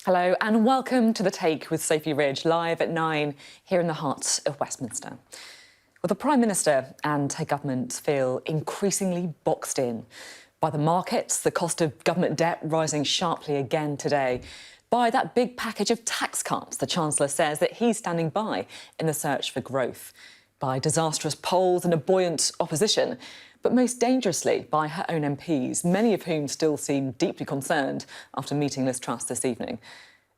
Hello and welcome to The Take with Sophy Ridge, live at 9 here in the heart of Westminster. Well, the Prime Minister and her government feel increasingly boxed in by the markets, the cost of government debt rising sharply again today, by that big package of tax cuts the Chancellor says that he's standing by in the search for growth, by disastrous polls and a buoyant opposition, but most dangerously by her own MPs, many of whom still seem deeply concerned after meeting Liz Truss this evening.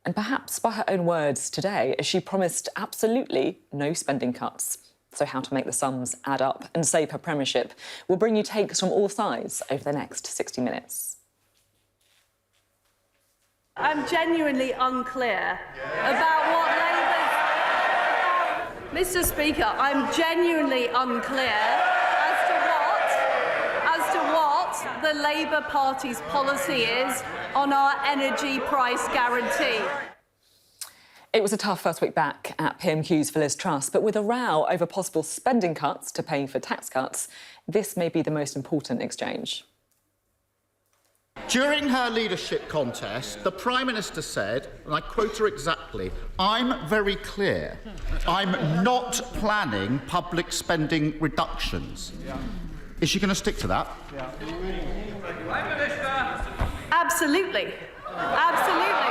And perhaps by her own words today, as she promised absolutely no spending cuts. So how to make the sums add up and save her premiership will bring you takes from all sides over the next 60 minutes. I'm genuinely unclear about what Labour's... Mr Speaker, I'm genuinely unclear as to what the Labour Party's policy is on our energy price guarantee. It was a tough first week back at PMQs for Liz Truss, but with a row over possible spending cuts to pay for tax cuts, this may be the most important exchange. During her leadership contest, the Prime Minister said, and I quote her exactly, "I'm very clear. I'm not planning public spending reductions." Is she going to stick to that? Absolutely. Absolutely.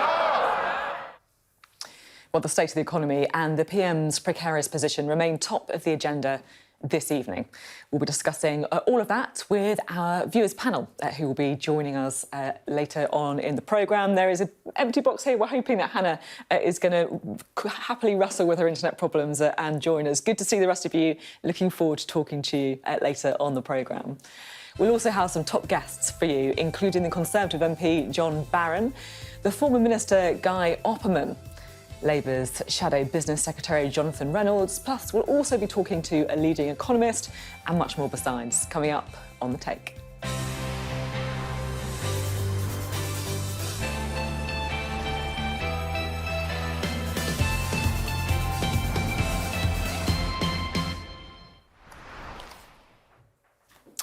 Well, the state of the economy and the PM's precarious position remain top of the agenda this evening. We'll be discussing all of that with our viewers panel, who will be joining us later on in the programme. There is an empty box here. We're hoping that Hannah is going to happily wrestle with her internet problems and join us. Good to see the rest of you. Looking forward to talking to you later on the programme. We'll also have some top guests for you, including the Conservative MP John Barron, the former Minister Guy Opperman, Labour's Shadow Business Secretary Jonathan Reynolds, plus we'll also be talking to a leading economist and much more besides, coming up on The Take.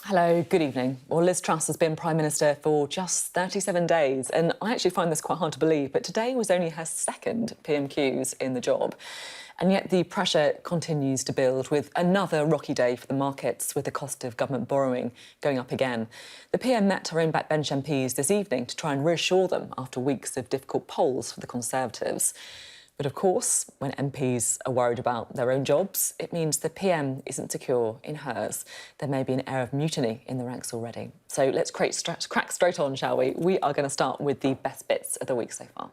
Hello, good evening. Well, Liz Truss has been Prime Minister for just 37 days, and I actually find this quite hard to believe, but today was only her second PMQs in the job. And yet the pressure continues to build with another rocky day for the markets, with the cost of government borrowing going up again. The PM met her own backbench MPs this evening to try and reassure them after weeks of difficult polls for the Conservatives. But of course, when MPs are worried about their own jobs, it means the PM isn't secure in hers. There may be an air of mutiny in the ranks already. So let's crack straight on, shall we? We are going to start with the best bits of the week so far.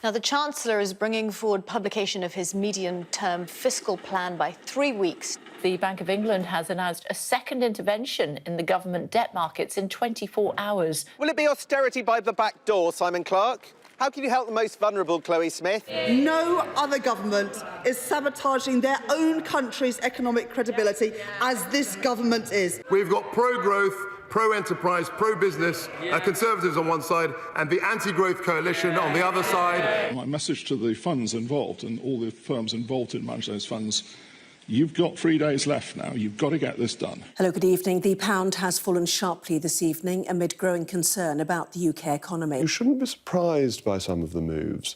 Now, the Chancellor is bringing forward publication of his medium-term fiscal plan by 3 weeks. The Bank of England has announced a second intervention in the government debt markets in 24 hours. Will it be austerity by the back door, Simon Clarke? How can you help the most vulnerable, Chloe Smith? No other government is sabotaging their own country's economic credibility as this government is. We've got pro-growth, pro-enterprise, pro-business Conservatives on one side and the anti-growth coalition on the other side. My message to the funds involved and all the firms involved in managing those funds: you've got 3 days left now. You've got to get this done. Hello, good evening. The pound has fallen sharply this evening amid growing concern about the UK economy. You shouldn't be surprised by some of the moves.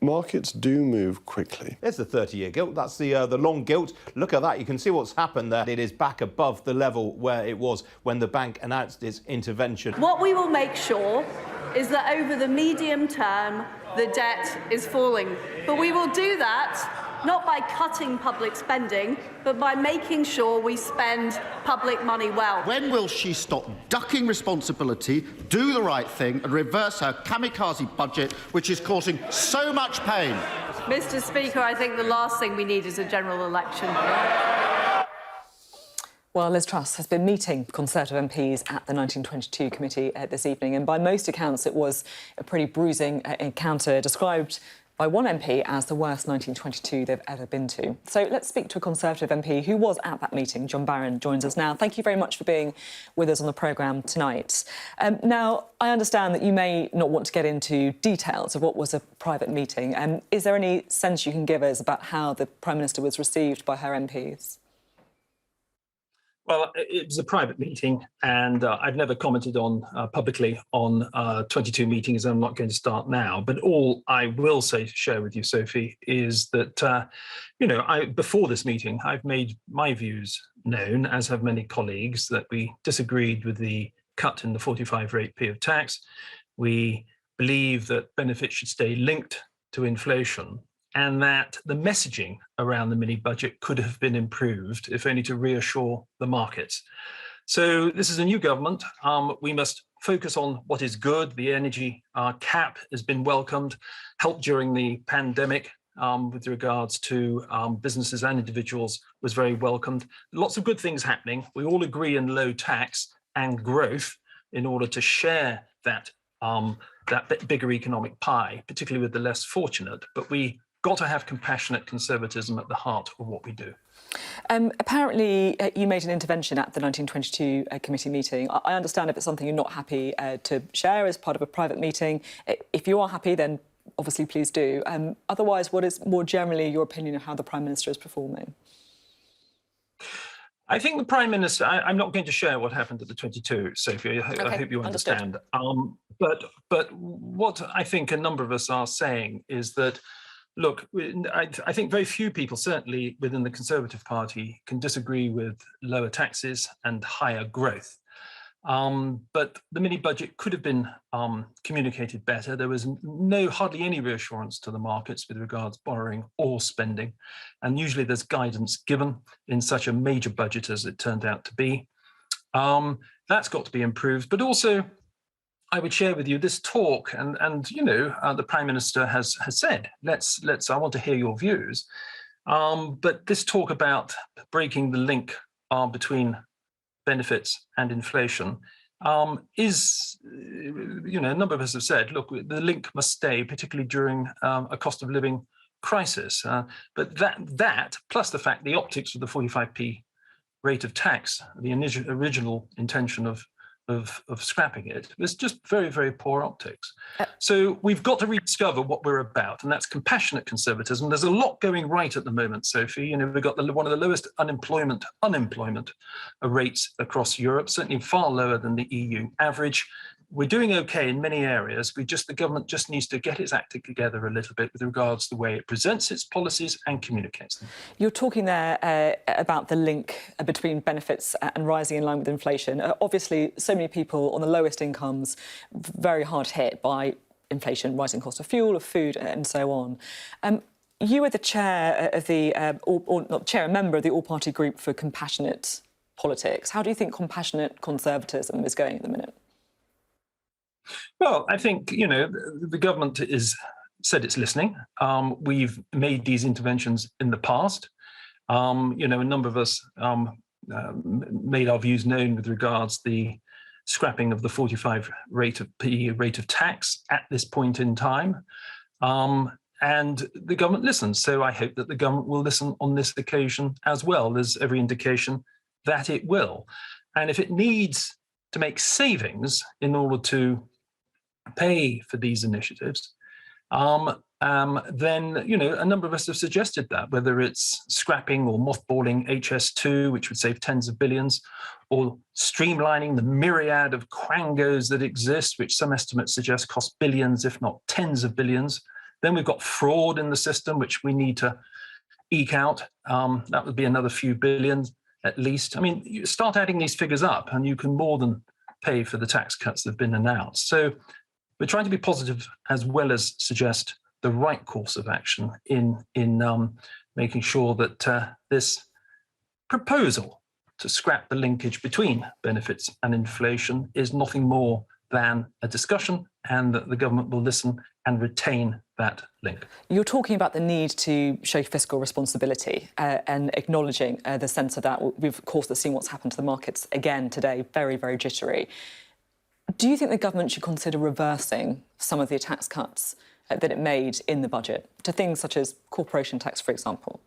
Markets do move quickly. There's the 30-year gilt. That's the long gilt. Look at that. You can see what's happened there. It is back above the level where it was when the bank announced its intervention. What we will make sure is that over the medium term, the debt is falling. But we will do that not by cutting public spending, but by making sure we spend public money well. When will she stop ducking responsibility, do the right thing and reverse her kamikaze budget, which is causing so much pain? Mr Speaker, I think the last thing we need is a general election. Well, Liz Truss has been meeting Conservative MPs at the 1922 committee this evening, and by most accounts it was a pretty bruising encounter, described by one MP as the worst 1922 they've ever been to. So let's speak to a Conservative MP who was at that meeting. John Barron joins us now. Thank you very much for being with us on the programme tonight. Now, I understand that you may not want to get into details of what was a private meeting. Is there any sense you can give us about how the Prime Minister was received by her MPs? Well, it was a private meeting, and I've never commented on publicly on 22 meetings. I'm not going to start now. But all I will share with you, Sophie, is that before this meeting, I've made my views known, as have many colleagues, that we disagreed with the cut in the 45 rate P of tax. We believe that benefits should stay linked to inflation, and that the messaging around the mini budget could have been improved, if only to reassure the markets. So this is a new government. We must focus on what is good. The energy cap has been welcomed, helped during the pandemic with regards to businesses and individuals was very welcomed. Lots of good things happening. We all agree in low tax and growth in order to share that bigger economic pie, particularly with the less fortunate. But we got to have compassionate conservatism at the heart of what we do. Apparently, you made an intervention at the 1922 committee meeting. I understand if it's something you're not happy to share as part of a private meeting. If you are happy, then obviously please do. Otherwise, what is more generally your opinion of how the Prime Minister is performing? I think the Prime Minister, I'm not going to share what happened at the 22, Sophie. I hope you understand. But what I think a number of us are saying is that, look, I think very few people, certainly within the Conservative Party, can disagree with lower taxes and higher growth. But the mini budget could have been communicated better. There was hardly any reassurance to the markets with regards borrowing or spending. And usually there's guidance given in such a major budget as it turned out to be. That's got to be improved. But also, I would share with you this talk, and the Prime Minister has said, I want to hear your views. But this talk about breaking the link between benefits and inflation is, a number of us have said, look, the link must stay, particularly during a cost of living crisis. But that plus the fact the optics of the 45p rate of tax, the original intention of scrapping it, was just very, very poor optics. So we've got to rediscover what we're about, and that's compassionate conservatism. There's a lot going right at the moment, Sophie. We've got one of the lowest unemployment rates across Europe, certainly far lower than the EU average. We're doing okay in many areas. The government just needs to get its act together a little bit with regards to the way it presents its policies and communicates them. You're talking there about the link between benefits and rising in line with inflation. Obviously, so many people on the lowest incomes very hard hit by inflation, rising cost of fuel, of food, and so on. You are the chair of a member of the all-party group for compassionate politics. How do you think compassionate conservatism is going at the minute? Well, I think, the government said it's listening. We've made these interventions in the past. A number of us made our views known with regards the scrapping of the 45 rate of tax at this point in time. And the government listens. So I hope that the government will listen on this occasion as well. There's every indication that it will. And if it needs to make savings in order to pay for these initiatives, then a number of us have suggested that, whether it's scrapping or mothballing HS2, which would save tens of billions, or streamlining the myriad of quangos that exist, which some estimates suggest cost billions, if not tens of billions. Then we've got fraud in the system, which we need to eke out. That would be another few billions at least. I mean, you start adding these figures up and you can more than pay for the tax cuts that have been announced. So we're trying to be positive as well as suggest the right course of action in making sure that this proposal to scrap the linkage between benefits and inflation is nothing more than a discussion, and that the government will listen and retain that link. You're talking about the need to show fiscal responsibility and acknowledging the sense of that. We've, of course, seen what's happened to the markets again today, very, very jittery. Do you think the government should consider reversing some of the tax cuts that it made in the budget to things such as corporation tax, for example?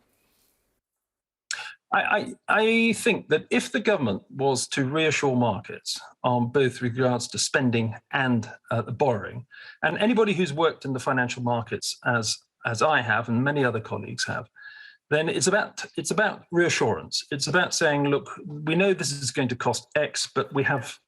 I think that if the government was to reassure markets on both regards to spending and borrowing, and anybody who's worked in the financial markets as I have and many other colleagues have, then it's about reassurance. It's about saying, look, we know this is going to cost X, but we have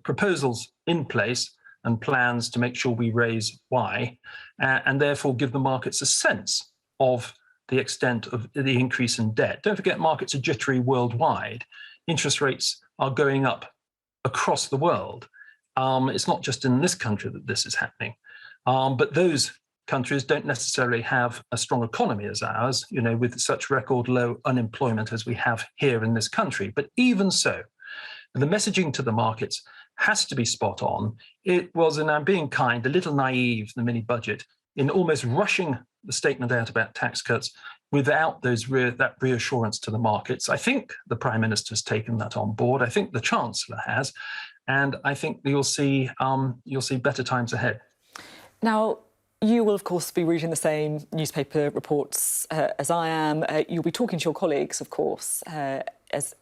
proposals in place and plans to make sure we raise Y, and therefore give the markets a sense of the extent of the increase in debt. Don't forget, markets are jittery worldwide. Interest rates are going up across the world. It's not just in this country that this is happening, but those countries don't necessarily have a strong economy as ours, with such record low unemployment as we have here in this country. But even so, the messaging to the markets has to be spot on. It was, and I'm being kind, a little naive, the mini budget, in almost rushing the statement out about tax cuts without that reassurance to the markets. I think the Prime Minister's taken that on board. I think the Chancellor has, and I think you'll see better times ahead. Now, you will, of course, be reading the same newspaper reports as I am. You'll be talking to your colleagues, of course, as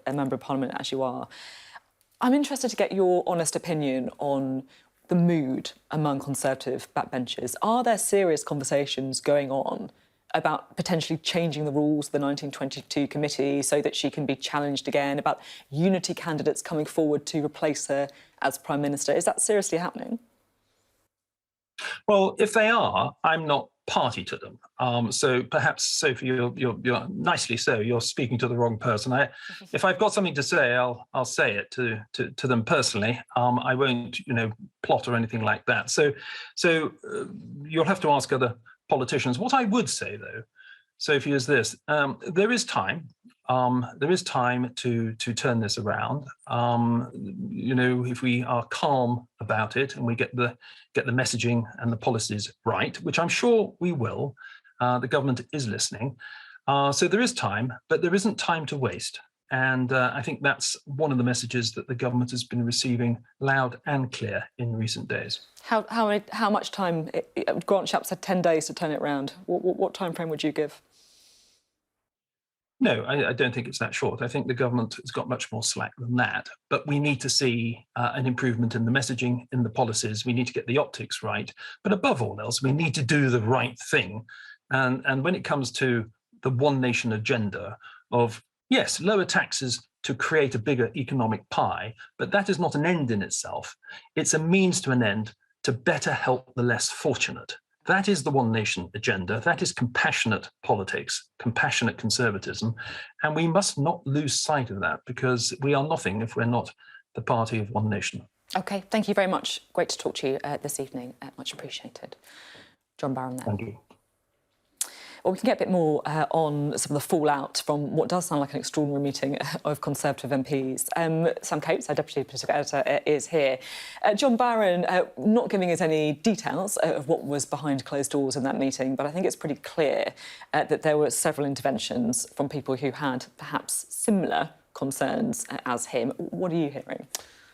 a Member of Parliament, as you are. I'm interested to get your honest opinion on the mood among Conservative backbenchers. Are there serious conversations going on about potentially changing the rules of the 1922 committee so that she can be challenged again, about unity candidates coming forward to replace her as Prime Minister? Is that seriously happening? Well, if they are, I'm not party to them. So perhaps, Sophie, you're nicely so, you're speaking to the wrong person. If I've got something to say, I'll say it to them personally. I won't, plot or anything like that. So you'll have to ask other politicians. What I would say, though, Sophie, is this: there is time. There is time to turn this around. If we are calm about it and we get the messaging and the policies right, which I'm sure we will. The government is listening. So there is time, but there isn't time to waste. And I think that's one of the messages that the government has been receiving loud and clear in recent days. How much time? Grant Shapps said 10 days to turn it around. What time frame would you give? No, I don't think it's that short. I think the government has got much more slack than that. But we need to see an improvement in the messaging, in the policies. We need to get the optics right. But above all else, we need to do the right thing. And when it comes to the One Nation agenda of, yes, lower taxes to create a bigger economic pie, but that is not an end in itself. It's a means to an end to better help the less fortunate. That is the One Nation agenda. That is compassionate politics, compassionate conservatism. And we must not lose sight of that, because we are nothing if we're not the party of One Nation. OK, thank you very much. Great to talk to you this evening. Much appreciated. John Barron there. Thank you. Well, we can get a bit more on some of the fallout from what does sound like an extraordinary meeting of Conservative MPs. Sam Coates, our Deputy Political Editor, is here. John Barron, not giving us any details of what was behind closed doors in that meeting, but I think it's pretty clear that there were several interventions from people who had perhaps similar concerns as him. What are you hearing?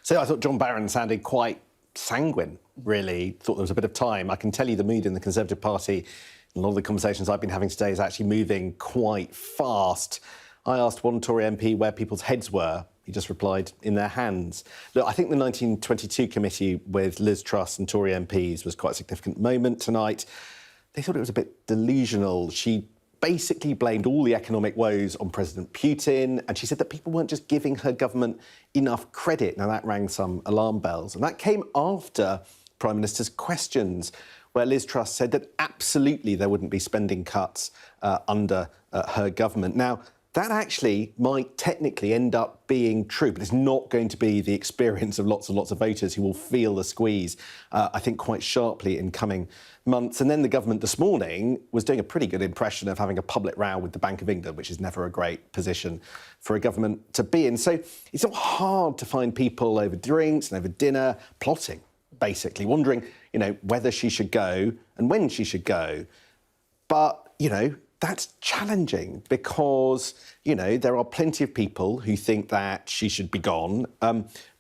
So I thought John Barron sounded quite sanguine, really. Thought there was a bit of time. I can tell you the mood in the Conservative Party, a lot of the conversations I've been having today, is actually moving quite fast. I asked one Tory MP where people's heads were. He just replied, in their hands. Look, I think the 1922 committee with Liz Truss and Tory MPs was quite a significant moment tonight. They thought it was a bit delusional. She basically blamed all the economic woes on President Putin, and she said that people weren't just giving her government enough credit. Now, that rang some alarm bells, and that came after Prime Minister's questions, where Liz Truss said that absolutely there wouldn't be spending cuts under her government. Now, that actually might technically end up being true, but it's not going to be the experience of lots and lots of voters who will feel the squeeze, I think, quite sharply in coming months. And then the government this morning was doing a pretty good impression of having a public row with the Bank of England, which is never a great position for a government to be in. So it's not hard to find people over drinks and over dinner plotting, basically, wondering, whether she should go and when she should go. But, that's challenging because, there are plenty of people who think that she should be gone,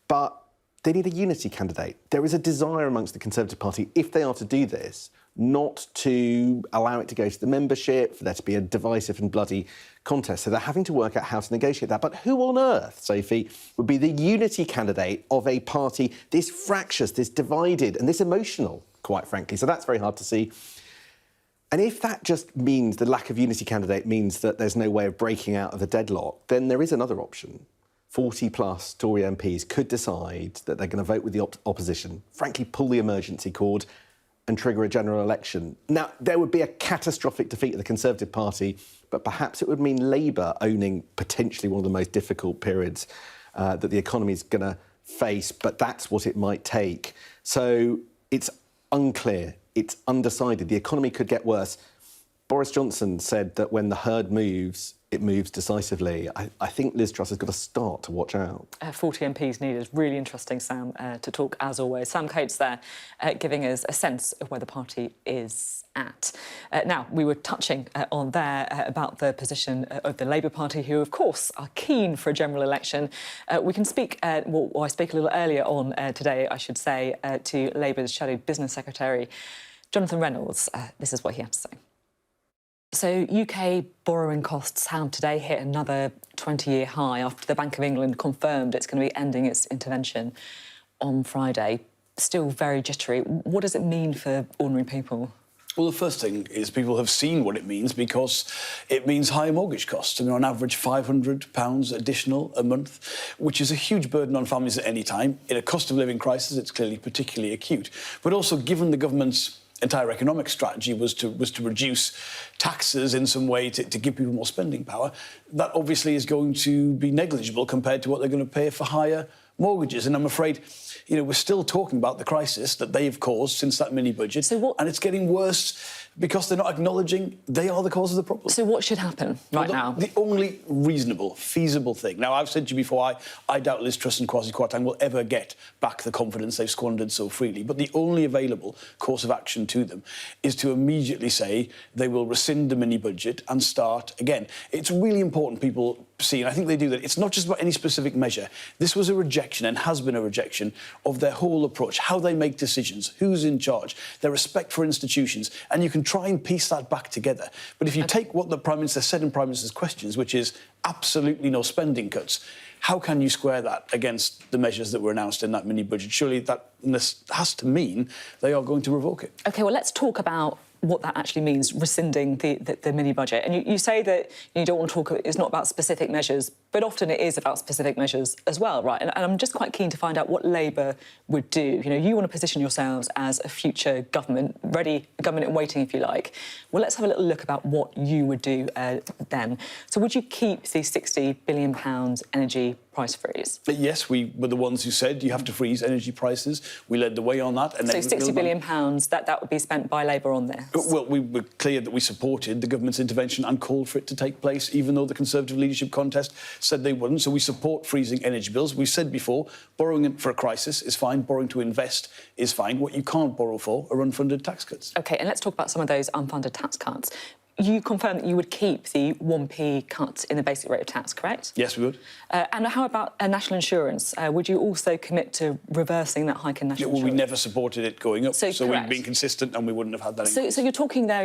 but they need a unity candidate. There is a desire amongst the Conservative Party, if they are to do this, not to allow it to go to the membership, for there to be a divisive and bloody contest. So they're having to work out how to negotiate that. But who on earth, Sophie, would be the unity candidate of a party this fractious, this divided and this emotional, quite frankly? So that's very hard to see. And if that just means the lack of unity candidate means that there's no way of breaking out of the deadlock, then there is another option. 40-plus Tory MPs could decide that they're going to vote with the opposition, frankly pull the emergency cord and trigger a general election. Now, there would be a catastrophic defeat of the Conservative Party, but perhaps it would mean Labour owning potentially one of the most difficult periods that the economy is going to face, but that's what it might take. So it's unclear, it's undecided. The economy could get worse. Boris Johnson said that when the herd moves, it moves decisively. I think Liz Truss has got to start to watch out. 40 MPs needed. Really interesting, Sam, to talk as always. Sam Coates there, giving us a sense of where the party is at. Now, we were touching on there about the position of the Labour Party, who, of course, are keen for a general election. We can speak, well, I spoke a little earlier on today, I should say, to Labour's Shadow Business Secretary, Jonathan Reynolds. This is what he had to say. So UK borrowing costs have today hit another 20-year high after the Bank of England confirmed it's going to be ending its intervention on Friday. Still very jittery. What does it mean for ordinary people? Well, the first thing is people have seen what it means because it means higher mortgage costs. I mean, on average, £500 additional a month, which is a huge burden on families at any time. In a cost of living crisis, it's clearly particularly acute. But also, given the government's entire economic strategy was to reduce taxes in some way to give people more spending power, that obviously is going to be negligible compared to what they're going to pay for higher mortgages. And I'm afraid, you know, we're still talking about the crisis that they've caused since that mini-budget, and it's getting worse because they're not acknowledging they are the cause of the problem. So what should happen now? The only reasonable, feasible thing. Now, I've said to you before, I doubt Liz Truss and Kwasi Kwarteng will ever get back the confidence they've squandered so freely, but the only available course of action to them is to immediately say they will rescind the mini-budget and start again. It's really important people see, and I think they do, that it's not just about any specific measure. This was a rejection, and has been a rejection, of their whole approach, how they make decisions, who's in charge, their respect for institutions, and you can try and piece that back together. But if you take what the Prime Minister said in Prime Minister's questions, which is absolutely no spending cuts, how can you square that against the measures that were announced in that mini-budget? Surely that has to mean they are going to revoke it. OK, well, let's talk about what that actually means, rescinding the mini-budget. And you say that you don't want to talk, it's not about specific measures, but often it is about specific measures as well, right? And I'm just quite keen to find out what Labour would do. You know, you want to position yourselves as a future government, ready, government in waiting, if you like. Well, let's have a little look about what you would do then. So would you keep the £60 billion energy price freeze? Yes, we were the ones who said you have to freeze energy prices. We led the way on that. And so £60 billion, that would be spent by Labour on this? Well, we were clear that we supported the government's intervention and called for it to take place, even though the Conservative leadership contest said they wouldn't. So we support freezing energy bills. We've said before, borrowing for a crisis is fine, borrowing to invest is fine. What you can't borrow for are unfunded tax cuts. OK, and let's talk about some of those unfunded tax cuts. You confirmed that you would keep the 1p cut in the basic rate of tax, correct? Yes, we would. And how about national insurance? Would you also commit to reversing that hike in national insurance? Well, we never supported it going up, so correct. we've been consistent and we wouldn't have had that increase. So you're talking there,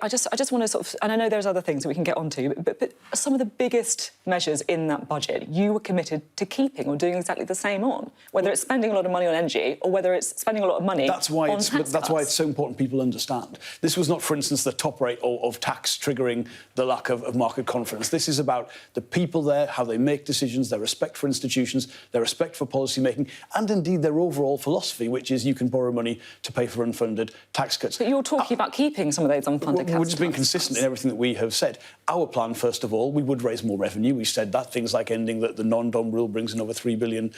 I just want to sort of, and I know there's other things that we can get onto, but some of the biggest measures in that budget you were committed to keeping or doing exactly the same on, whether it's spending a lot of money on energy or whether it's spending a lot of money on tax cuts. That's why it's so important people understand. This was not, for instance, the top rate of tax triggering the lack of market confidence. This is about the people there, how they make decisions, their respect for institutions, their respect for policy making, and indeed their overall philosophy, which is you can borrow money to pay for unfunded tax cuts. But you're talking about keeping some of those unfunded cuts. We're just being consistent in everything that we have said. Our plan, first of all, we would raise more revenue. We said that. Things like ending the non-dom rule brings in over £3 billion.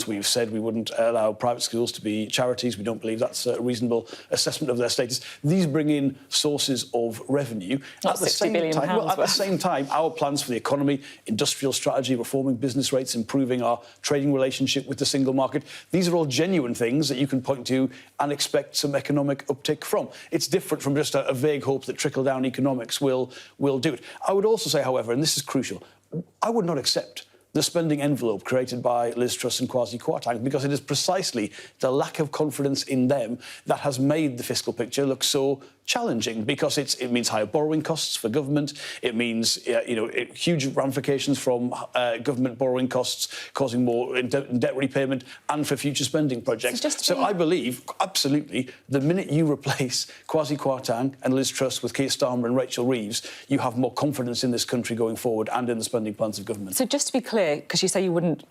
We've said we wouldn't allow private schools to be charities. We don't believe that's a reasonable assessment of their status. These bring in sources of revenue. At the same time, our plans for the economy, industrial strategy, reforming business rates, improving our trading relationship with the single market, these are all genuine things that you can point to and expect some economic uptick from. It's different from just a vague hope that trickle-down economics will do it. I would also say, however, and this is crucial, I would not accept the spending envelope created by Liz Truss and Kwasi Kwarteng, because it is precisely the lack of confidence in them that has made the fiscal picture look so challenging, because it means higher borrowing costs for government. It means huge ramifications from government borrowing costs, causing more in debt repayment and for future spending projects. So I believe, absolutely, the minute you replace Kwasi Kwarteng and Liz Truss with Keir Starmer and Rachel Reeves, you have more confidence in this country going forward and in the spending plans of government. So just to be clear, because you say you wouldn't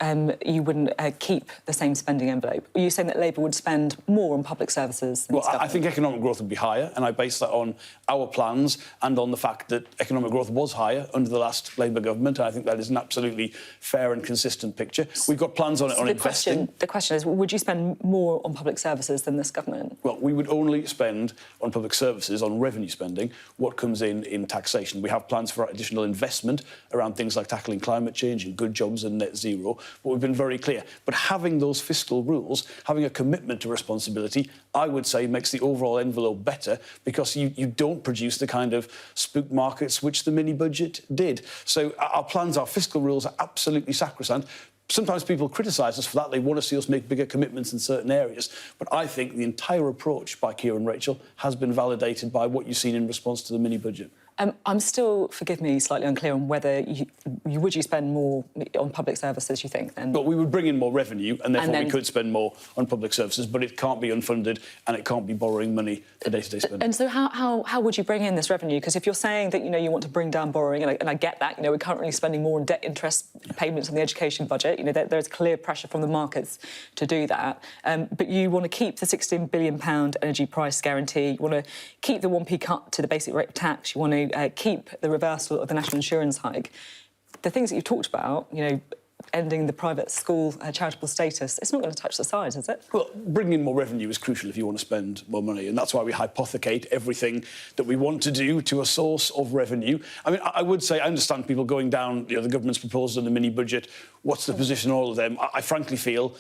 keep the same spending envelope, are you saying that Labour would spend more on public services than Well, I think economic growth would be higher, and I base that on our plans and on the fact that economic growth was higher under the last Labour government. And I think that is an absolutely fair and consistent picture. We've got plans on it on investing. The question is, would you spend more on public services than this government? Well, we would only spend on public services, on revenue spending, what comes in taxation. We have plans for additional investment around things like tackling climate change and good jobs and net zero, but we've been very clear. But having those fiscal rules, having a commitment to responsibility, I would say makes the overall envelope better, because you don't produce the kind of spook markets which the mini-budget did. So our plans, our fiscal rules are absolutely sacrosanct. Sometimes people criticise us for that. They want to see us make bigger commitments in certain areas. But I think the entire approach by Keir and Rachel has been validated by what you've seen in response to the mini-budget. I'm still, forgive me, slightly unclear on whether would you spend more on public services, you think, then? But we would bring in more revenue, and therefore we could spend more on public services, but it can't be unfunded and it can't be borrowing money for day-to-day spending. And so how would you bring in this revenue? Because if you're saying that, you want to bring down borrowing, and I get that, we're currently spending more on debt interest payments on the education budget, there's clear pressure from the markets to do that, but you want to keep the £16 billion energy price guarantee, you want to keep the 1p cut to the basic rate of tax, you want to keep the reversal of the national insurance hike. The things that you've talked about, ending the private school charitable status, it's not going to touch the sides, is it? Well, bringing in more revenue is crucial if you want to spend more money, and that's why we hypothecate everything that we want to do to a source of revenue. I mean, I would say I understand people going down, the government's proposal in the mini-budget. What's the position on all of them? I frankly feel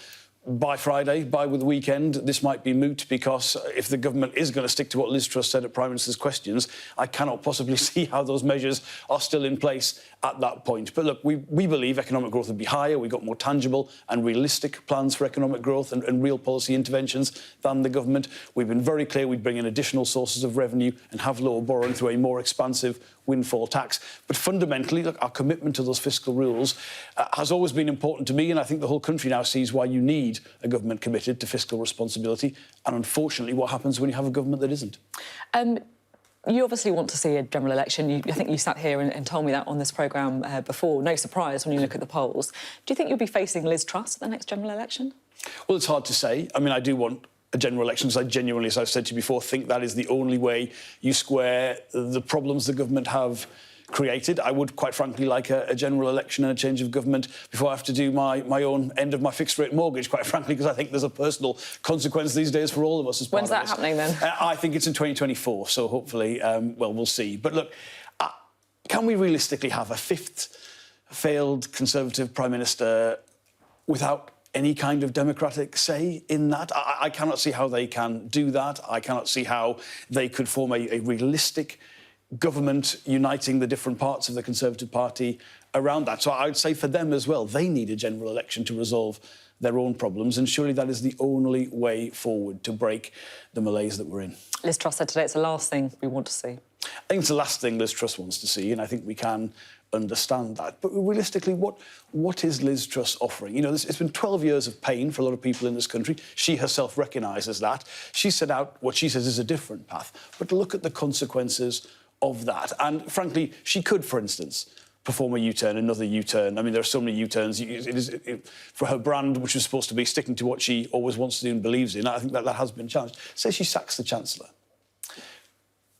by Friday, by the weekend, this might be moot, because if the government is going to stick to what Liz Truss said at Prime Minister's questions, I cannot possibly see how those measures are still in place at that point. But look, we believe economic growth would be higher. We've got more tangible and realistic plans for economic growth and real policy interventions than the government. We've been very clear we'd bring in additional sources of revenue and have lower borrowing through a more expansive windfall tax. But fundamentally, look, our commitment to those fiscal rules has always been important to me, and I think the whole country now sees why you need a government committed to fiscal responsibility, and unfortunately what happens when you have a government that isn't. You obviously want to see a general election. I think you sat here and told me that on this programme before. No surprise when you look at the polls. Do you think you'll be facing Liz Truss at the next general election? Well, it's hard to say. I mean, I do want a general election, because I genuinely, as I've said to you before, think that is the only way you square the problems the government have created. I would, quite frankly, like a general election and a change of government before I have to do my own end of my fixed-rate mortgage, quite frankly, because I think there's a personal consequence these days for all of us as part When's that happening, then? I think it's in 2024, so hopefully, well, we'll see. But look, can we realistically have a fifth failed Conservative Prime Minister without any kind of democratic say in that? I cannot see how they can do that. I cannot see how they could form a realistic government uniting the different parts of the Conservative Party around that. So I would say for them as well, they need a general election to resolve their own problems, and surely that is the only way forward to break the malaise that we're in. Liz Truss said today it's the last thing we want to see. I think it's the last thing Liz Truss wants to see, and I think we can understand that. But realistically, what is Liz Truss offering? It's been 12 years of pain for a lot of people in this country. She herself recognises that. She set out what she says is a different path. But look at the consequences of that. And frankly, she could, for instance, perform a U-turn, another U-turn. I mean, there are so many U-turns. For her brand, which was supposed to be sticking to what she always wants to do and believes in, I think that has been challenged. Say she sacks the Chancellor.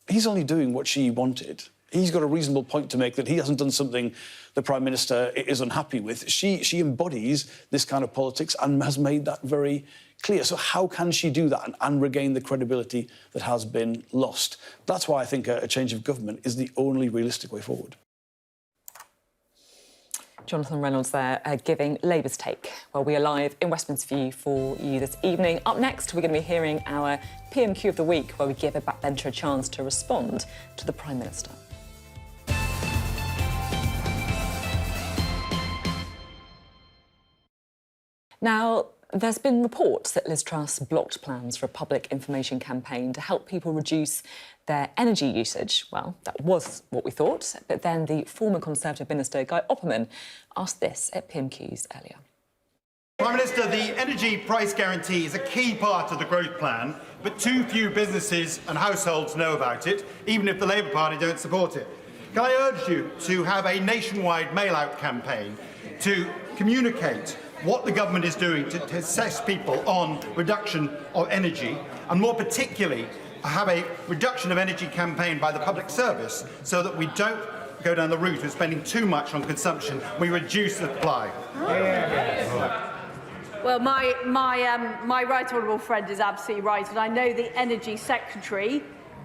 He's only doing what she wanted. He's got a reasonable point to make that he hasn't done something the Prime Minister is unhappy with. She embodies this kind of politics and has made that very clear. So how can she do that and regain the credibility that has been lost? That's why I think a change of government is the only realistic way forward. Jonathan Reynolds there, giving Labour's take. Well, we are live in Westminster View for you this evening. Up next, we're going to be hearing our PMQ of the week, where we give a backbencher a chance to respond to the Prime Minister. Now, there's been reports that Liz Truss blocked plans for a public information campaign to help people reduce their energy usage. Well, that was what we thought, but then the former Conservative Minister, Guy Opperman, asked this at PMQs earlier. Prime Minister, the energy price guarantee is a key part of the growth plan, but too few businesses and households know about it, even if the Labour Party don't support it. Can I urge you to have a nationwide mail-out campaign to communicate what the government is doing to assess people on reduction of energy, and more particularly, have a reduction of energy campaign by the public service so that we don't go down the route of spending too much on consumption, we reduce the supply. Well, my right honourable friend is absolutely right, and I know the Energy Secretary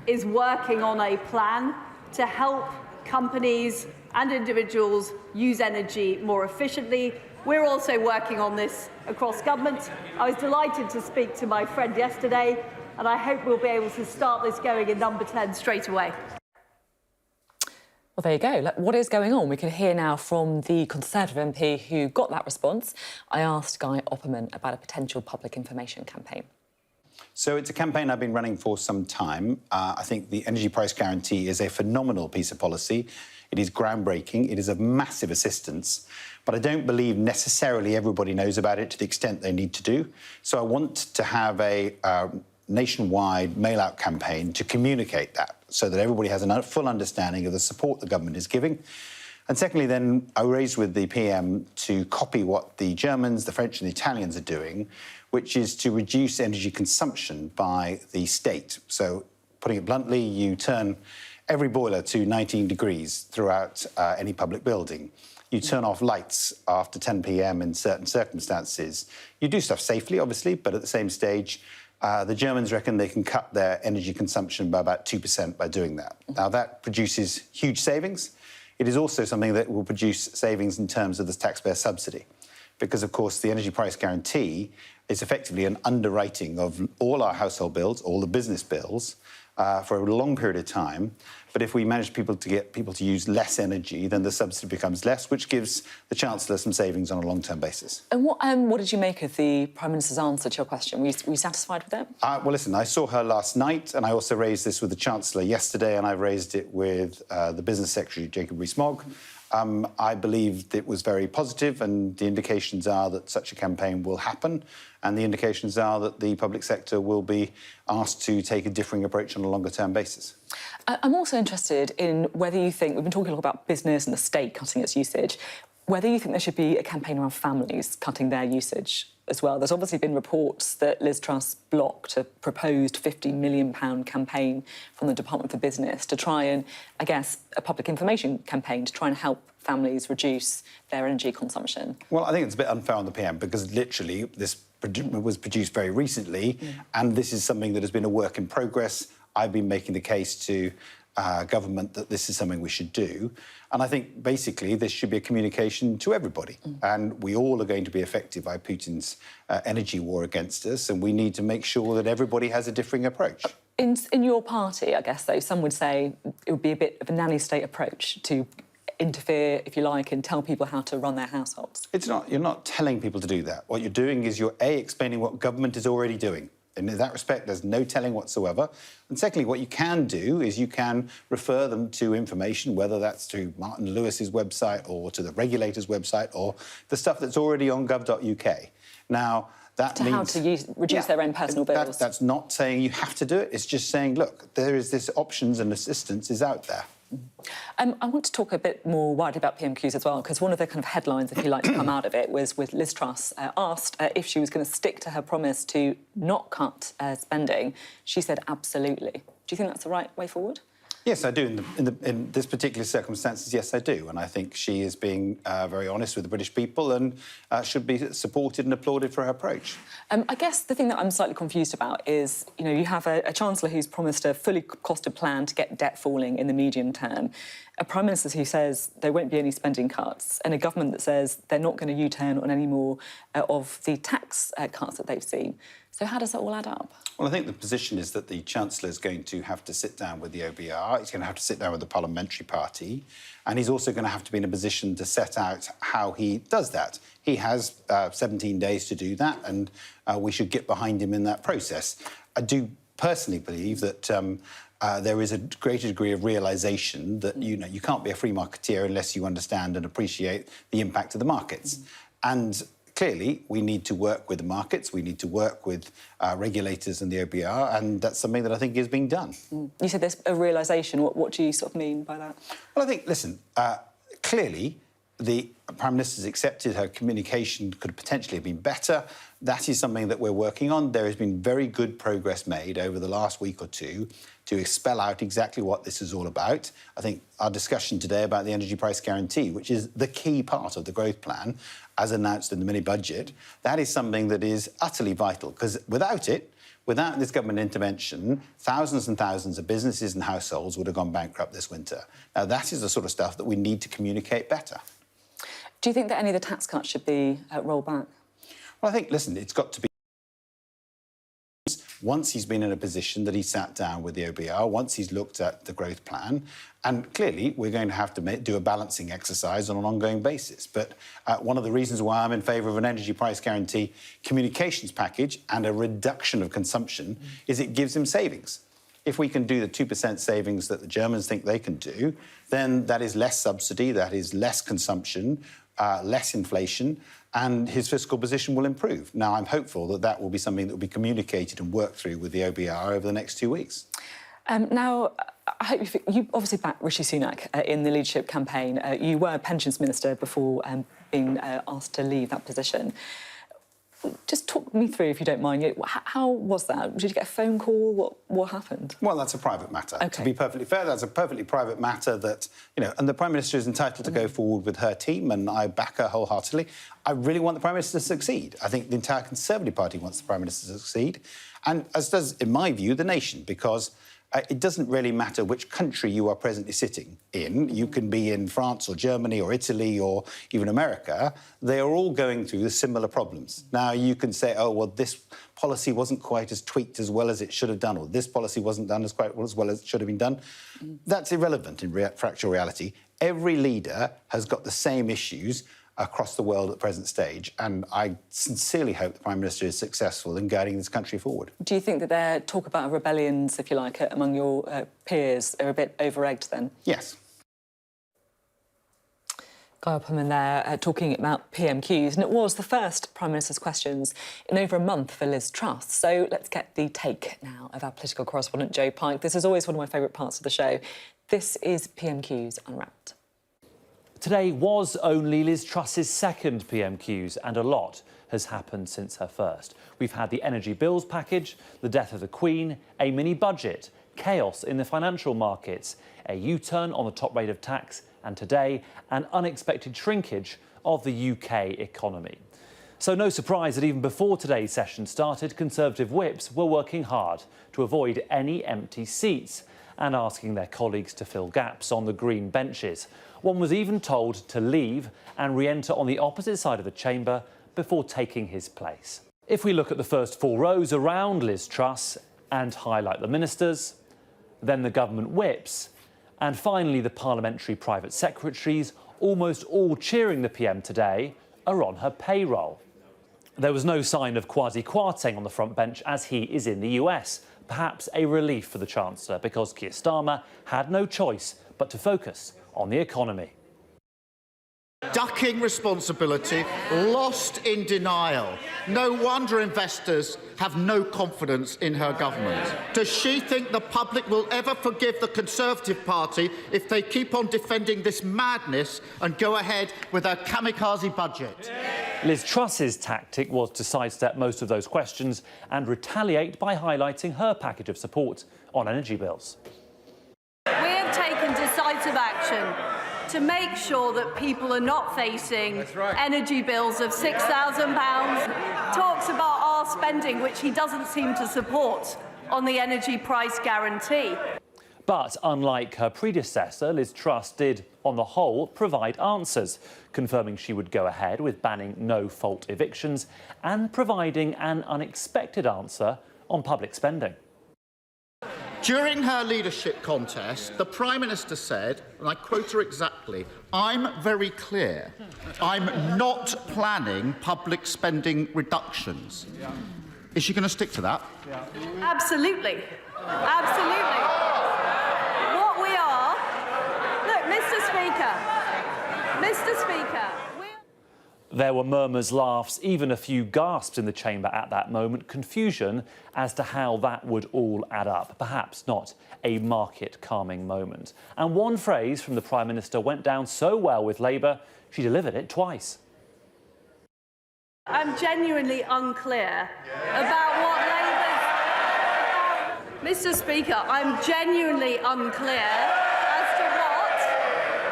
is working on a plan to help companies and individuals use energy more efficiently. We're also working on this across government. I was delighted to speak to my friend yesterday, and I hope we'll be able to start this going in number 10 straight away. Well, there you go. What is going on? We can hear now from the Conservative MP who got that response. I asked Guy Opperman about a potential public information campaign. So it's a campaign I've been running for some time. I think the energy price guarantee is a phenomenal piece of policy. It is groundbreaking. It is of massive assistance. But I don't believe necessarily everybody knows about it to the extent they need to do. So I want to have a nationwide mail-out campaign to communicate that so that everybody has a full understanding of the support the government is giving. And secondly, then, I raised with the PM to copy what the Germans, the French and the Italians are doing, which is to reduce energy consumption by the state. So, putting it bluntly, you turn every boiler to 19 degrees throughout any public building. You turn off lights after 10 p.m. in certain circumstances. You do stuff safely, obviously, but at the same stage, the Germans reckon they can cut their energy consumption by about 2% by doing that. Now, that produces huge savings. It is also something that will produce savings in terms of the taxpayer subsidy, because, of course, the energy price guarantee is effectively an underwriting of all our household bills, all the business bills, for a long period of time. But if we manage to get people to use less energy, then the subsidy becomes less, which gives the Chancellor some savings on a long-term basis. And what did you make of the Prime Minister's answer to your question? Were you satisfied with it? Well, listen, I saw her last night, and I also raised this with the Chancellor yesterday, and I raised it with the Business Secretary, Jacob Rees-Mogg. I believed it was very positive, and the indications are that such a campaign will happen, and the indications are that the public sector will be asked to take a differing approach on a longer-term basis. I'm also interested in whether you think, we've been talking a lot about business and the state cutting its usage, whether you think there should be a campaign around families cutting their usage as well. There's obviously been reports that Liz Truss blocked a proposed £50 million campaign from the Department for Business to try and, I guess, a public information campaign to try and help families reduce their energy consumption. Well, I think it's a bit unfair on the PM because literally this was produced very recently and this is something that has been a work in progress. I've been making the case to government that this is something we should do. And I think, basically, this should be a communication to everybody. And we all are going to be affected by Putin's energy war against us, and we need to make sure that everybody has a differing approach. In your party, I guess, though, some would say it would be a bit of a nanny state approach to interfere, if you like, and tell people how to run their households. It's not. You're not telling people to do that. What you're doing is you're, A, explaining what government is already doing. And in that respect, there's no telling whatsoever. And secondly, what you can do is you can refer them to information, whether that's to Martin Lewis's website or to the regulator's website or the stuff that's already on gov.uk. Now, that means... how to reduce their own personal bills. That's not saying you have to do it. It's just saying, look, there is this options and assistance is out there. I want to talk a bit more widely about PMQs as well, because one of the kind of headlines, if you like, to come out of it was with Liz Truss asked if she was going to stick to her promise to not cut spending. She said absolutely. Do you think that's the right way forward? Yes, I do. In this particular circumstances, yes, I do. And I think she is being very honest with the British people and should be supported and applauded for her approach. I guess the thing that I'm slightly confused about is, you know, you have a Chancellor who's promised a fully costed plan to get debt falling in the medium term, a Prime Minister who says there won't be any spending cuts, and a government that says they're not going to U-turn on any more of the tax cuts that they've seen. So how does that all add up? Well, I think the position is that the Chancellor is going to have to sit down with the OBR, he's going to have to sit down with the parliamentary party, and he's also going to have to be in a position to set out how he does that. He has 17 days to do that, and we should get behind him in that process. I do personally believe that there is a greater degree of realisation that, you can't be a free marketeer unless you understand and appreciate the impact of the markets. And clearly, we need to work with the markets, we need to work with regulators and the OBR, and that's something that I think is being done. You said there's a realisation. What do you sort of mean by that? Well, I think, listen, clearly, the Prime Minister's accepted her communication could potentially have been better. That is something that we're working on. There has been very good progress made over the last week or two to spell out exactly what this is all about. I think our discussion today about the energy price guarantee, which is the key part of the growth plan, as announced in the mini-budget, that is something that is utterly vital, because without this government intervention, thousands and thousands of businesses and households would have gone bankrupt this winter. Now, that is the sort of stuff that we need to communicate better. Do you think that any of the tax cuts should be rolled back? Well, I think, listen, it's got to be... Once he's been in a position that he sat down with the OBR, once he's looked at the growth plan, and clearly we're going to have to do a balancing exercise on an ongoing basis. But one of the reasons why I'm in favour of an energy price guarantee communications package and a reduction of consumption is it gives him savings. If we can do the 2% savings that the Germans think they can do, then that is less subsidy, that is less consumption, less inflation, and his fiscal position will improve. Now, I'm hopeful that that will be something that will be communicated and worked through with the OBR over the next 2 weeks. Now, I hope you obviously backed Rishi Sunak in the leadership campaign. You were pensions minister before being asked to leave that position. Just talk me through, if you don't mind. How was that? Did you get a phone call? What happened? Well, that's a private matter. Okay. To be perfectly fair, that's a perfectly private matter that, and the Prime Minister is entitled to go forward with her team, and I back her wholeheartedly. I really want the Prime Minister to succeed. I think the entire Conservative Party wants the Prime Minister to succeed, and as does, in my view, the nation, because it doesn't really matter which country you are presently sitting in. You can be in France or Germany or Italy or even America. They are all going through the similar problems. Now, you can say, oh, well, this policy wasn't quite as tweaked as well as it should have done, or this policy wasn't done as well as it should have been done. That's irrelevant in factual reality. Every leader has got the same issues across the world at the present stage, and I sincerely hope the Prime Minister is successful in guiding this country forward. Do you think that their talk about rebellions, if you like, among your peers are a bit over-egged then? Yes. Guy Opperman there talking about PMQs, and it was the first Prime Minister's questions in over a month for Liz Truss. So let's get the take now of our political correspondent Jo Pike. This is always one of my favourite parts of the show. This is PMQs Unwrapped. Today was only Liz Truss's second PMQs, and a lot has happened since her first. We've had the energy bills package, the death of the Queen, a mini-budget, chaos in the financial markets, a U-turn on the top rate of tax, and today, an unexpected shrinkage of the UK economy. So no surprise that even before today's session started, Conservative whips were working hard to avoid any empty seats and asking their colleagues to fill gaps on the green benches. One was even told to leave and re-enter on the opposite side of the chamber before taking his place. If we look at the first 4 rows around Liz Truss and highlight the ministers, then the government whips, and finally the parliamentary private secretaries, almost all cheering the PM today, are on her payroll. There was no sign of Kwasi Kwarteng on the front bench as he is in the US, perhaps a relief for the Chancellor, because Keir Starmer had no choice but to focus on the economy. Ducking responsibility, lost in denial. No wonder investors have no confidence in her government. Does she think the public will ever forgive the Conservative Party if they keep on defending this madness and go ahead with a kamikaze budget? Liz Truss's tactic was to sidestep most of those questions and retaliate by highlighting her package of support on energy bills. We have taken decisive action to make sure that people are not facing energy bills of £6,000. Talks about our spending, which he doesn't seem to support, on the energy price guarantee. But unlike her predecessor, Liz Truss did, on the whole, provide answers, confirming she would go ahead with banning no-fault evictions and providing an unexpected answer on public spending. During her leadership contest, the Prime Minister said, and I quote her exactly, "I'm very clear. I'm not planning public spending reductions." Is she going to stick to that? Absolutely. Absolutely. What we are... Look, Mr. Speaker, There were murmurs, laughs, even a few gasps in the chamber at that moment, confusion as to how that would all add up. Perhaps not a market-calming moment. And one phrase from the Prime Minister went down so well with Labour, she delivered it twice. I'm genuinely unclear about what Labour's... Mr. Speaker, I'm genuinely unclear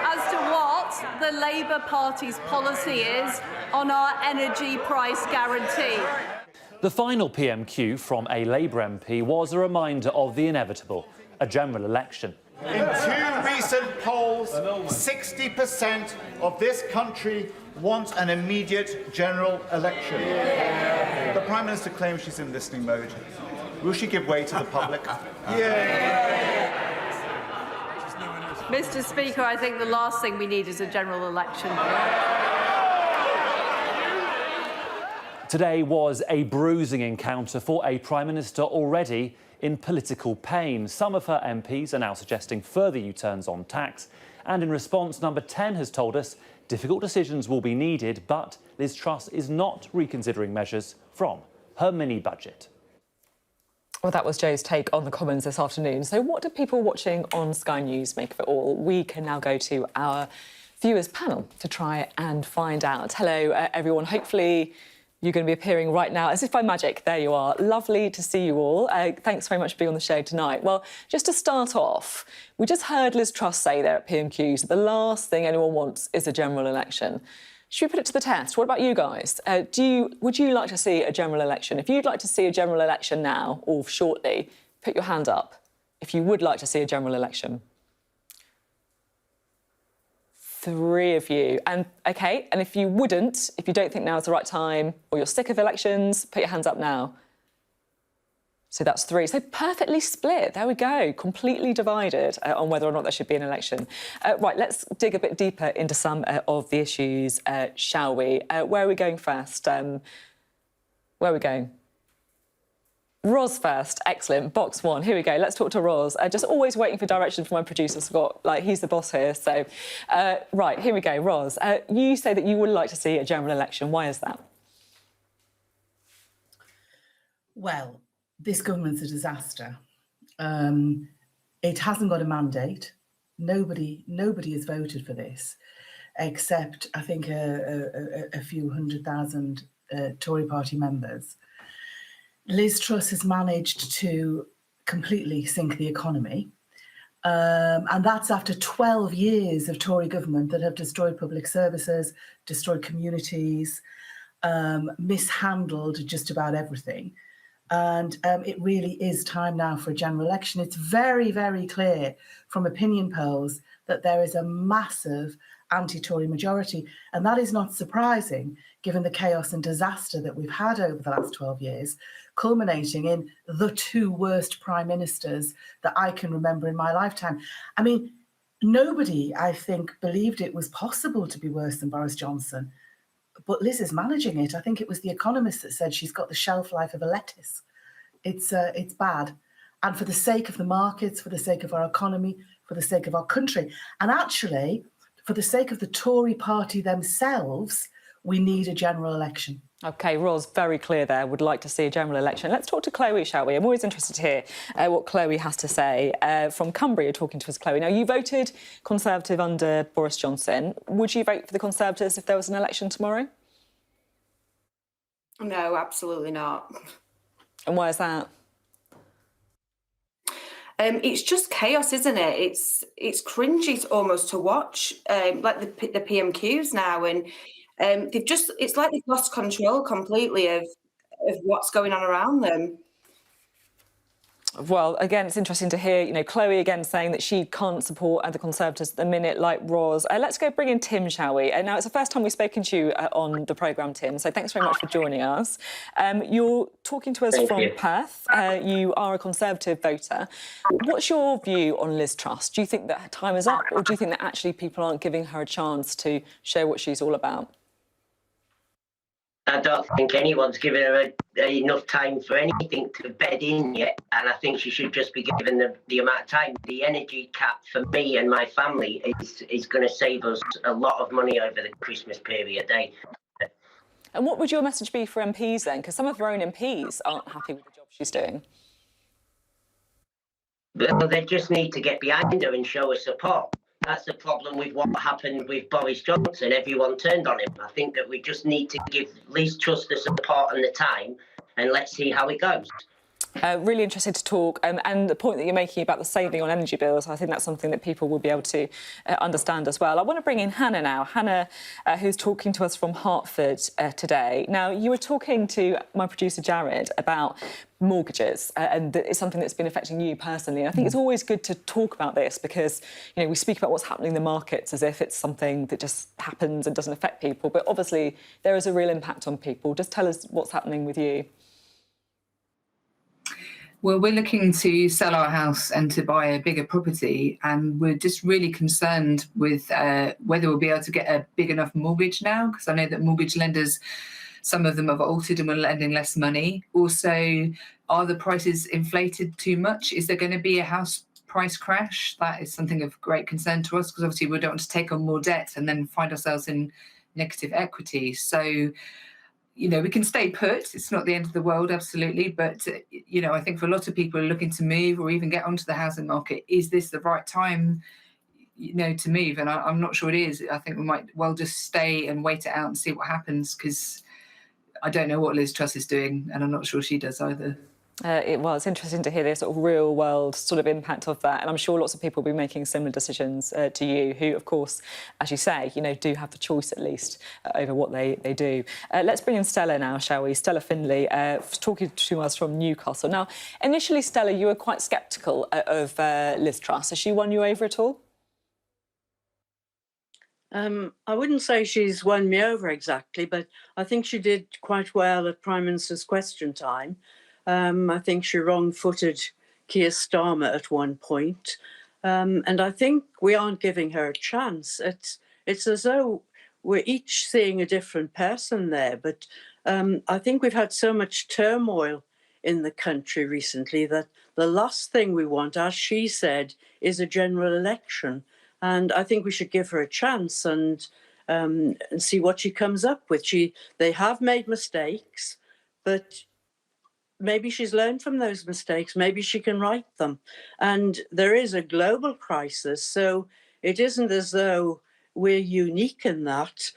as to what the Labour Party's policy is on our energy price guarantee. The final PMQ from a Labour MP was a reminder of the inevitable, a general election. In 2 recent polls, 60% of this country want an immediate general election. The Prime Minister claims she's in listening mode. Will she give way to the public? Mr. Speaker, I think the last thing we need is a general election. Today was a bruising encounter for a Prime Minister already in political pain. Some of her MPs are now suggesting further U-turns on tax. And in response, Number 10 has told us difficult decisions will be needed, but Liz Truss is not reconsidering measures from her mini-budget. Well, that was Joe's take on the Commons this afternoon. So what do people watching on Sky News make of it all? We can now go to our viewers panel to try and find out. Hello, everyone. Hopefully you're going to be appearing right now, as if by magic. There you are. Lovely to see you all. Thanks very much for being on the show tonight. Well, just to start off, we just heard Liz Truss say there at PMQs that the last thing anyone wants is a general election. Should we put it to the test? What about you guys? Would you like to see a general election? If you'd like to see a general election now or shortly, put your hand up. If you would like to see a general election. 3 of you. And OK, and if you wouldn't, if you don't think now is the right time or you're sick of elections, put your hands up now. So that's 3. So perfectly split. There we go. Completely divided on whether or not there should be an election. Right, let's dig a bit deeper into some of the issues, shall we? Where are we going first? Where are we going? Ros first. Excellent. Box 1. Here we go. Let's talk to Ros. Just always waiting for direction from my producer, Scott. Like, he's the boss here. So, right, here we go. Ros, you say that you would like to see a general election. Why is that? Well, this government's a disaster. It hasn't got a mandate. Nobody has voted for this, except I think a few 100,000 Tory party members. Liz Truss has managed to completely sink the economy. And that's after 12 years of Tory government that have destroyed public services, destroyed communities, mishandled just about everything. And it really is time now for a general election. It's very, very clear from opinion polls that there is a massive anti-Tory majority. And that is not surprising, given the chaos and disaster that we've had over the last 12 years, culminating in the 2 worst prime ministers that I can remember in my lifetime. I mean, nobody, I think, believed it was possible to be worse than Boris Johnson. But Liz is managing it. I think it was the Economist that said she's got the shelf life of a lettuce. It's bad. And for the sake of the markets, for the sake of our economy, for the sake of our country, and actually, for the sake of the Tory party themselves, we need a general election. OK, Ros, very clear there, would like to see a general election. Let's talk to Chloe, shall we? I'm always interested to hear what Chloe has to say. From Cumbria, talking to us, Chloe. Now, you voted Conservative under Boris Johnson. Would you vote for the Conservatives if there was an election tomorrow? No, absolutely not. And why is that? It's just chaos, isn't it? It's cringy almost to watch, like the PMQs now, and it's like they've lost control completely of what's going on around them. Well, again, it's interesting to hear, Chloe again saying that she can't support the Conservatives at the minute, like Ros. Let's go bring in Tim, shall we? Now, it's the first time we've spoken to you on the programme, Tim, so thanks very much for joining us. You're talking to us from Perth. You are a Conservative voter. What's your view on Liz Truss? Do you think that her time is up, or do you think that actually people aren't giving her a chance to show what she's all about? I don't think anyone's given her enough time for anything to bed in yet, and I think she should just be given the amount of time. The energy cap for me and my family is going to save us a lot of money over the Christmas period. And what would your message be for MPs then? Because some of her own MPs aren't happy with the job she's doing. Well, they just need to get behind her and show her support. That's the problem with what happened with Boris Johnson. Everyone turned on him. I think that we just need to give Liz Truss the support and the time, and let's see how it goes. Really interested to talk, and the point that you're making about the saving on energy bills, I think that's something that people will be able to understand as well. I want to bring in Hannah now. Hannah, who's talking to us from Hertford today. Now, you were talking to my producer Jared about mortgages, and it's something that's been affecting you personally. And I think it's always good to talk about this because, we speak about what's happening in the markets as if it's something that just happens and doesn't affect people. But obviously, there is a real impact on people. Just tell us what's happening with you. Well, we're looking to sell our house and to buy a bigger property, and we're just really concerned with whether we'll be able to get a big enough mortgage now, because I know that mortgage lenders, some of them have altered and we're lending less money. Also, are the prices inflated too much? Is there going to be a house price crash? That is something of great concern to us, because obviously we don't want to take on more debt and then find ourselves in negative equity. So, we can stay put. It's not the end of the world, absolutely. But, I think for a lot of people looking to move or even get onto the housing market, is this the right time, to move? And I'm not sure it is. I think we might well just stay and wait it out and see what happens, because I don't know what Liz Truss is doing, and I'm not sure she does either. It's interesting to hear the sort of real-world sort of impact of that, and I'm sure lots of people will be making similar decisions to you, who, of course, as you say, do have the choice at least over what they do. Let's bring in Stella now, shall we? Stella Findlay, talking to us from Newcastle. Now, initially, Stella, you were quite sceptical of Liz Truss. Has she won you over at all? I wouldn't say she's won me over exactly, but I think she did quite well at Prime Minister's Question Time. I think she wrong-footed Keir Starmer at one point. And I think we aren't giving her a chance. It's as though we're each seeing a different person there. But I think we've had so much turmoil in the country recently that the last thing we want, as she said, is a general election. And I think we should give her a chance and see what she comes up with. They have made mistakes, but maybe she's learned from those mistakes. Maybe she can right them. And there is a global crisis, so it isn't as though we're unique in that.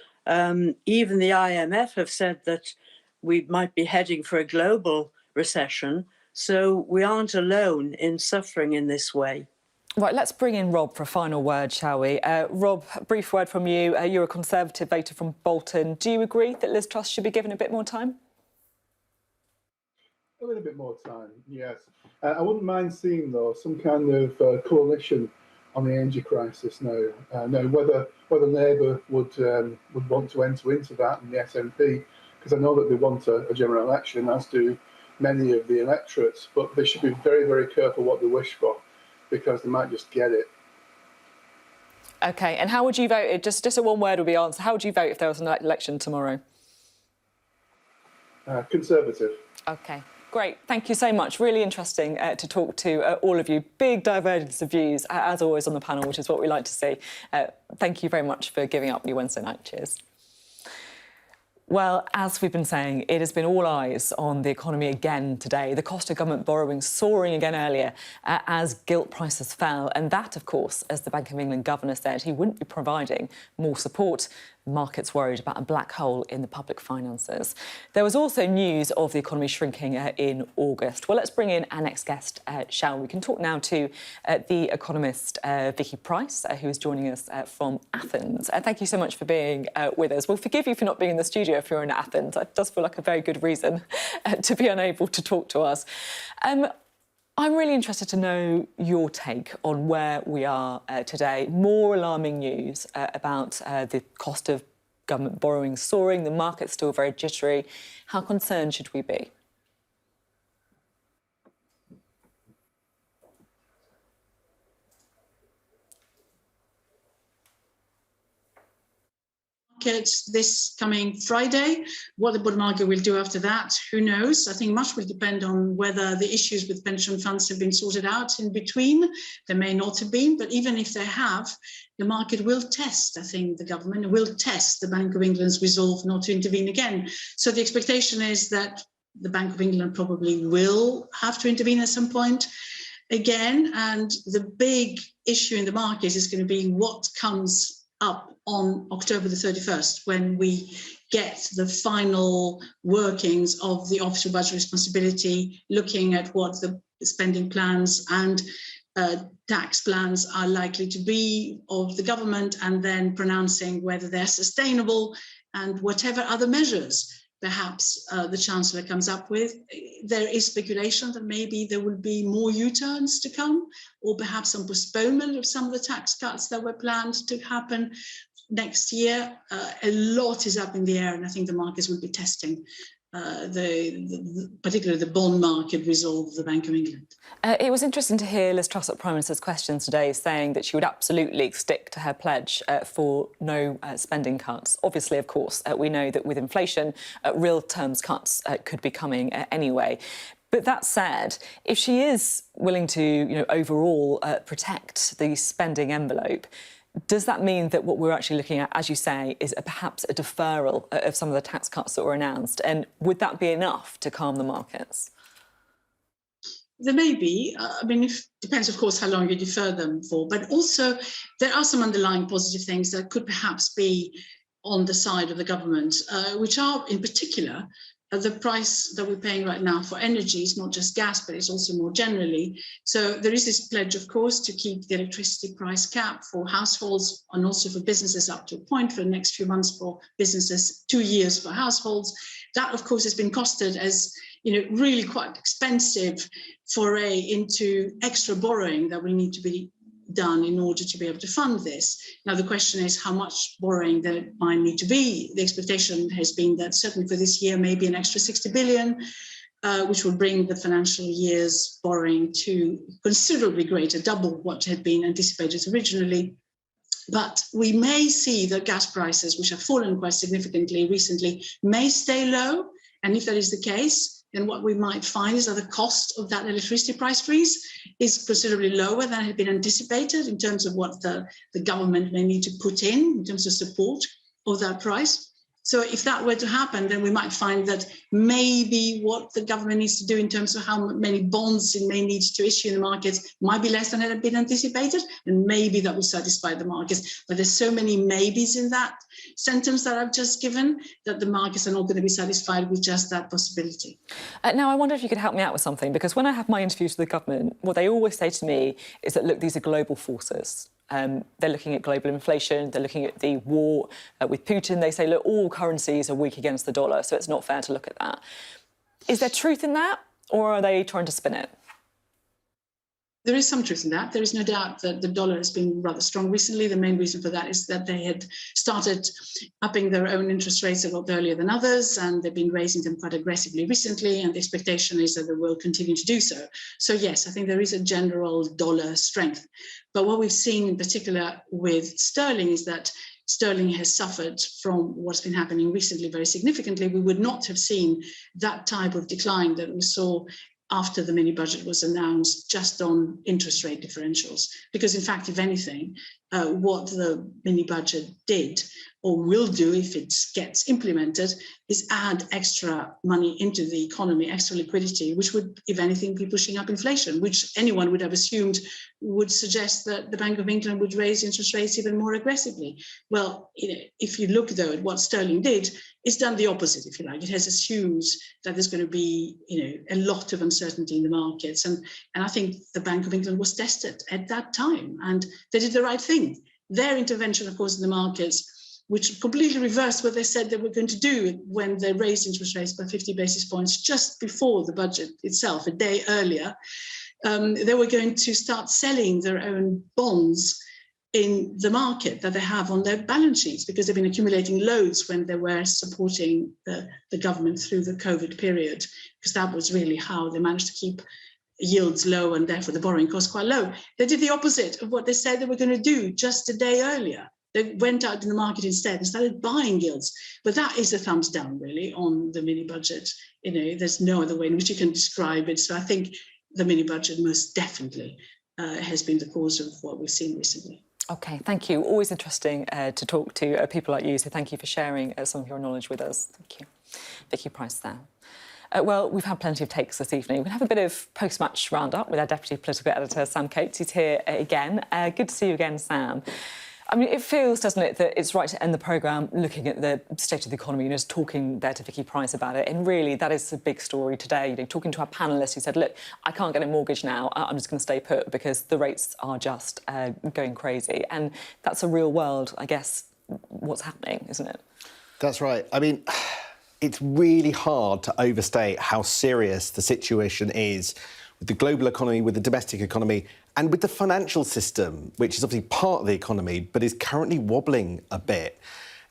Even the IMF have said that we might be heading for a global recession, so we aren't alone in suffering in this way. Right, let's bring in Rob for a final word, shall we? Rob, a brief word from you. You're a Conservative voter from Bolton. Do you agree that Liz Truss should be given a bit more time? A little bit more time, yes. I wouldn't mind seeing, though, some kind of coalition on the energy crisis now. Whether Labour would want to enter into that, and the SNP, because I know that they want a general election, as do many of the electorates, but they should be very, very careful what they wish for, because they might just get it. OK, and how would you vote? Just a one word would be answer. How would you vote if there was an election tomorrow? Conservative. OK. Great, thank you so much. Really interesting to talk to all of you. Big divergence of views, as always, on the panel, which is what we like to see. Thank you very much for giving up your Wednesday night. Cheers. Well, as we've been saying, it has been all eyes on the economy again today. The cost of government borrowing soaring again earlier as gilt prices fell. And that, of course, as the Bank of England governor said, he wouldn't be providing more support. Markets worried about a black hole in the public finances. There was also news of the economy shrinking in August. Well, let's bring in our next guest, shall we? We can talk now to the economist Vicky Pryce, who is joining us from Athens. Thank you so much for being with us. We'll forgive you for not being in the studio if you're in Athens. It does feel like a very good reason to be unable to talk to us. I'm really interested to know your take on where we are today. More alarming news about the cost of government borrowing soaring, the market's still very jittery. How concerned should we be? This coming Friday. What the bond market will do after that, who knows? I think much will depend on whether the issues with pension funds have been sorted out in between. There may not have been, but even if they have, the market will test, I think the government will test the Bank of England's resolve not to intervene again. So the expectation is that the Bank of England probably will have to intervene at some point again. And the big issue in the market is going to be what comes up on October the 31st, when we get the final workings of the Office of Budget Responsibility, looking at what the spending plans and tax plans are likely to be of the government, and then pronouncing whether they're sustainable and whatever other measures perhaps the Chancellor comes up with. There is speculation that maybe there will be more U-turns to come, or perhaps some postponement of some of the tax cuts that were planned to happen next year. A lot is up in the air, and I think the markets will be testing particularly the bond market resolve of the Bank of England. It was interesting to hear Liz Truss at Prime Minister's Questions today saying that she would absolutely stick to her pledge for no spending cuts. Obviously, of course, we know that with inflation, real terms cuts could be coming anyway. But that said, if she is willing to, overall protect the spending envelope, does that mean that what we're actually looking at, as you say, is perhaps a deferral of some of the tax cuts that were announced? And would that be enough to calm the markets? There may be. Depends, of course, how long you defer them for. But also, there are some underlying positive things that could perhaps be on the side of the government, which are, in particular, the price that we're paying right now for energy is not just gas, but it's also more generally. So there is this pledge, of course, to keep the electricity price cap for households and also for businesses up to a point for the next few months for businesses, 2 years for households. That, of course, has been costed as really quite expensive foray into extra borrowing that will need to be done in order to be able to fund this. Now, the question is how much borrowing there might need to be. The expectation has been that certainly for this year, maybe an extra 60 billion, which will bring the financial year's borrowing to considerably greater, double what had been anticipated originally. But we may see that gas prices, which have fallen quite significantly recently, may stay low. And if that is the case, then what we might find is that the cost of that electricity price freeze is considerably lower than had been anticipated in terms of what the government may need to put in terms of support of that price. So if that were to happen, then we might find that maybe what the government needs to do in terms of how many bonds it may need to issue in the markets might be less than had been anticipated, and maybe that will satisfy the markets. But there's so many maybes in that sentence that I've just given that the markets are not going to be satisfied with just that possibility. Now, I wonder if you could help me out with something, because when I have my interviews with the government, what they always say to me is that, look, these are global forces. They're looking at global inflation, they're looking at the war with Putin. They say, look, all currencies are weak against the dollar, so it's not fair to look at that. Is there truth in that, or are they trying to spin it? There is some truth in that. There is no doubt that the dollar has been rather strong recently. The main reason for that is that they had started upping their own interest rates a lot earlier than others, and they've been raising them quite aggressively recently, and the expectation is that they will continue to do so. So yes, I think there is a general dollar strength. But what we've seen in particular with sterling is that sterling has suffered from what's been happening recently very significantly. We would not have seen that type of decline that we saw after the mini budget was announced just on interest rate differentials. Because in fact, if anything, what the mini budget did or will do if it gets implemented is add extra money into the economy, extra liquidity, which would, if anything, be pushing up inflation, which anyone would have assumed would suggest that the Bank of England would raise interest rates even more aggressively. Well, if you look, though, at what sterling did, it's done the opposite, if you like. It has assumed that there's going to be, a lot of uncertainty in the markets. And I think the Bank of England was tested at that time, and they did the right thing. Their intervention, of course, in the markets, which completely reversed what they said they were going to do when they raised interest rates by 50 basis points just before the budget itself, a day earlier, they were going to start selling their own bonds in the market that they have on their balance sheets, because they've been accumulating loads when they were supporting the government through the COVID period, because that was really how they managed to keep yields low and therefore the borrowing costs quite low. They did the opposite of what they said they were going to do just a day earlier. They went out in the market instead and started buying yields. But that is a thumbs down, really, on the mini budget. You know, there's no other way in which you can describe it. So I think the mini budget most definitely has been the cause of what we've seen recently. OK, thank you. Always interesting to talk to people like you, so thank you for sharing some of your knowledge with us. Thank you. Vicky Pryce there. Well, we've had plenty of takes this evening. We're going to have a bit of post-match roundup with our Deputy Political Editor, Sam Coates. He's here again. Good to see you again, Sam. I mean, it feels, doesn't it, that it's right to end the programme looking at the state of the economy and just talking there to Vicky Pryce about it. And really, that is the big story today. You know, talking to our panellists who said, look, I can't get a mortgage now. I'm just going to stay put because the rates are just going crazy. And that's a real world, I guess, what's happening, isn't it? That's right. I mean, it's really hard to overstate how serious the situation is with the global economy, with the domestic economy, and with the financial system, which is obviously part of the economy, but is currently wobbling a bit.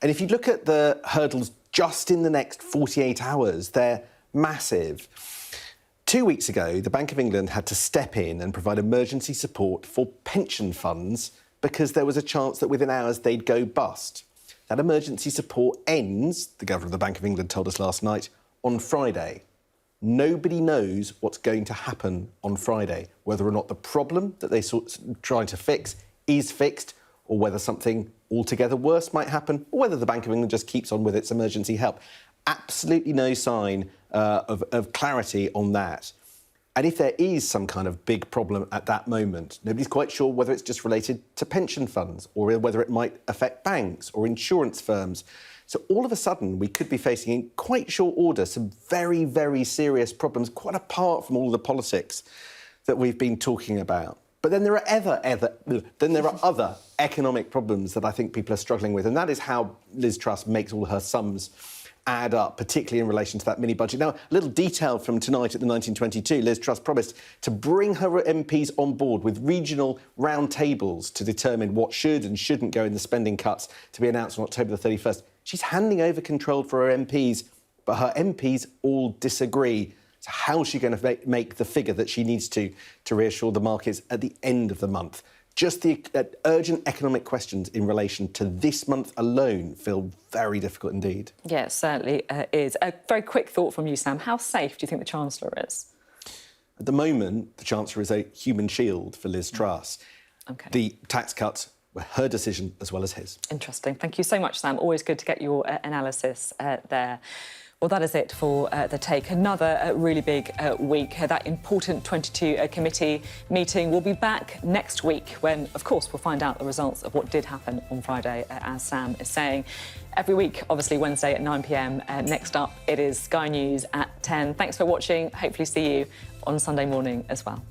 And if you look at the hurdles just in the next 48 hours, they're massive. 2 weeks ago, the Bank of England had to step in and provide emergency support for pension funds because there was a chance that within hours they'd go bust. That emergency support ends, the Governor of the Bank of England told us last night, on Friday. Nobody knows what's going to happen on Friday, whether or not the problem that they're trying to fix is fixed, or whether something altogether worse might happen, or whether the Bank of England just keeps on with its emergency help. Absolutely no sign of clarity on that. And if there is some kind of big problem at that moment, nobody's quite sure whether it's just related to pension funds or whether it might affect banks or insurance firms. So all of a sudden, we could be facing in quite short order some very, very serious problems, quite apart from all the politics that we've been talking about. But then there are other economic problems that I think people are struggling with, and that is how Liz Truss makes all her sums add up, particularly in relation to that mini-budget. Now, a little detail from tonight at the 1922, Liz Truss promised to bring her MPs on board with regional roundtables to determine what should and shouldn't go in the spending cuts to be announced on October the 31st. She's handing over control for her MPs, but her MPs all disagree. So how's she going to make the figure that she needs to reassure the markets at the end of the month? Just the urgent economic questions in relation to this month alone feel very difficult indeed. Yeah, it certainly is. A very quick thought from you, Sam. How safe do you think the Chancellor is? At the moment, the Chancellor is a human shield for Liz Truss. OK. The tax cuts were her decision as well as his. Interesting. Thank you so much, Sam. Always good to get your analysis there. Well, that is it for The Take. Another really big week. That important 22 committee meeting will be back next week when, of course, we'll find out the results of what did happen on Friday, as Sam is saying. Every week, obviously, Wednesday at 9 p.m. Next up, it is Sky News at 10. Thanks for watching. Hopefully see you on Sunday morning as well.